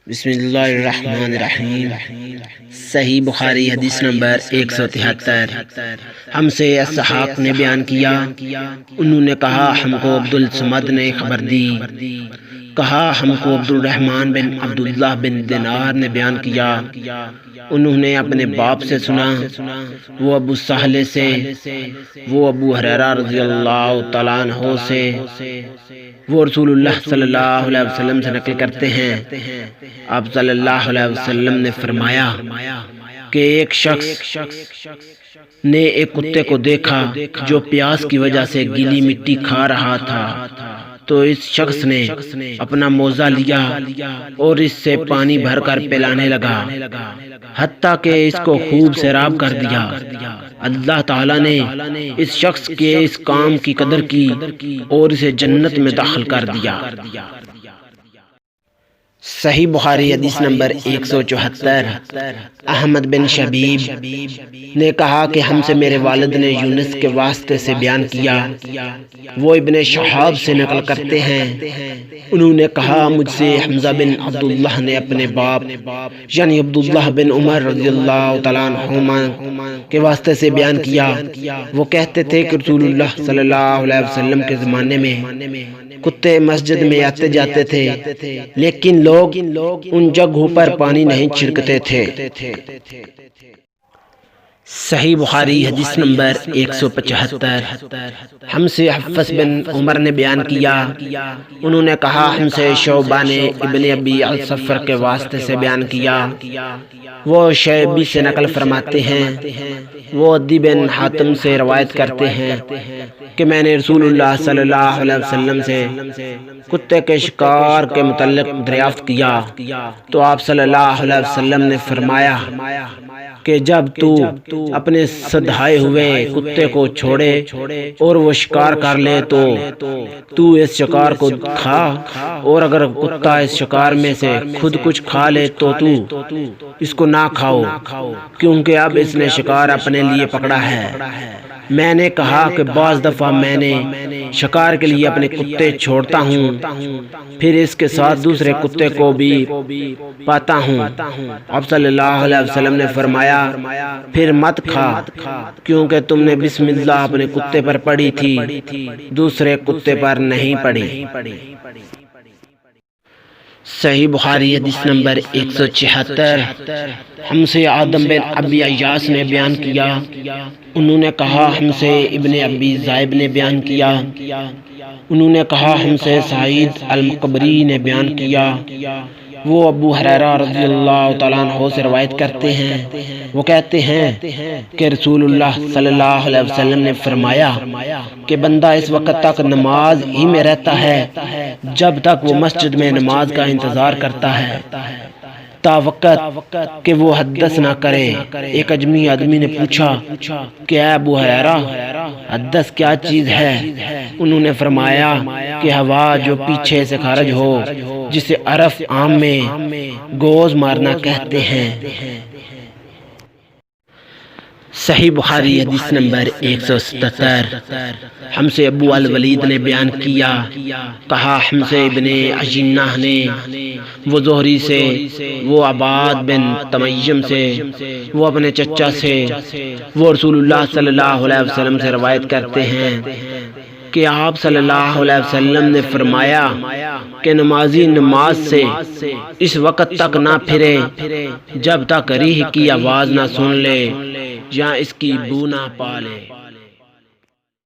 بسم اللہ الرحمن الرحیم۔ صحیح بخاری حدیث نمبر 173۔ ہم سے اسحاق نے بیان کیا، انہوں نے کہا ہم کو عبدالصمد نے خبر دی، کہا ہم کو عبدالرحمن بن عبداللہ بن دینار نے بیان کیا، انہوں نے اپنے باپ سے سنا، وہ ابو سہل سے، وہ ابو ہریرہ رضی اللہ تعالیٰ عنہ سے، وہ رسول اللہ صلی اللہ علیہ وسلم سے نقل کرتے ہیں۔ آپ صلی اللہ علیہ وسلم نے فرمایا کہ ایک شخص نے ایک کتے کو دیکھا جو پیاس کی وجہ سے گیلی مٹی کھا رہا تھا، تو اس شخص نے اپنا موزہ لیا اور اس سے پانی بھر کر پلانے لگا، حتیٰ کہ اس کو خوب سیراب کر دیا۔ اللہ تعالیٰ نے اس شخص کے اس کام کی قدر کی اور اسے جنت میں داخل کر دیا۔ صحیح بخاری حدیث نمبر 174۔ احمد بن شبیب نے کہا کہ ہم سے میرے والد نے یونس کے واسطے سے بیان کیا، وہ ابن شہاب سے نقل کرتے ہیں، انہوں نے کہا مجھ سے حمزہ بن عبداللہ نے اپنے باپ یعنی عبداللہ بن عمر رضی اللہ تعالیٰ عنہما کے واسطے سے بیان کیا، وہ کہتے تھے کہ رسول اللہ صلی اللہ علیہ وسلم کے زمانے میں کتے مسجد میں آتے جاتے تھے، لیکن لوگ ان جگہوں پر پانی نہیں چھڑکتے تھے۔ صحیح بخاری حدیث نمبر 175۔ ہم سے حفص بن عمر نے بیان کیا، انہوں نے کہا ہم سے شعبہ نے ابن ابی الصفر کے واسطے سے بیان کیا، وہ شعبی سے نقل فرماتے ہیں، وہ عدی بن حاتم سے روایت کرتے ہیں کہ میں نے رسول اللہ صلی اللہ علیہ وسلم سے کتے کے شکار کے متعلق دریافت کیا، تو آپ صلی اللہ علیہ وسلم نے فرمایا کہ جب تو اپنے سدھائے ہوئے کتے کو چھوڑے اور وہ شکار کر لے تو اس شکار کو کھا، اور اگر کتا اس شکار میں سے خود کچھ کھا لے تو اس کو نہ کھاؤ، کیونکہ اب اس نے شکار اپنے لیے پکڑا ہے۔ میں نے کہا کہ بعض دفعہ میں نے شکار کے لیے اپنے کتے چھوڑتا ہوں، پھر اس کے ساتھ دوسرے کتے کو بھی پاتا ہوں۔ آپ صلی اللہ علیہ وسلم نے فرمایا پھر مت کھا، کیونکہ تم نے بسم اللہ اپنے کتے پر پڑھی تھی، دوسرے کتے پر نہیں پڑھی۔ صحیح بخاری حدیث نمبر 176۔ ہم سے آدم بن ابی ایاس نے بیان کیا، انہوں نے کہا ہم سے ابن ابی ذئب نے بیان کیا، انہوں نے کہا ہم سے سعید المقبری نے بیان کیا، وہ ابو ہریرہ رضی اللہ تعالیٰ عنہ سے روایت کرتے ہیں، وہ کہتے ہیں کہ رسول اللہ صلی اللہ علیہ وسلم نے فرمایا کہ بندہ اس وقت تک نماز ہی میں رہتا ہے جب تک وہ مسجد میں نماز کا انتظار کرتا ہے، تا وقت کہ وہ حدث نہ کرے۔ ایک اجمی آدمی نے پوچھا کہ اے ابو ہریرہ، حدث کیا چیز ہے؟ انہوں نے فرمایا کہ ہوا جو پیچھے سے خارج ہو، جسے عرف عام میں گوز مارنا کہتے ہیں۔ صحیح بخاری حدیث نمبر 177۔ ہم سے ابو الولید نے بیان کیا، کہا ہم سے ابن عجینہ نے، وہ زہری سے، وہ عباد بن تمیم سے، وہ اپنے چچا سے، وہ رسول اللہ صلی اللہ علیہ وسلم سے روایت کرتے ہیں کہ آپ صلی اللہ علیہ وسلم نے فرمایا کہ نمازی نماز سے اس وقت تک نہ پھرے جب تک ریح کی آواز نہ سن لے یا اس کی بو نہ پا لے۔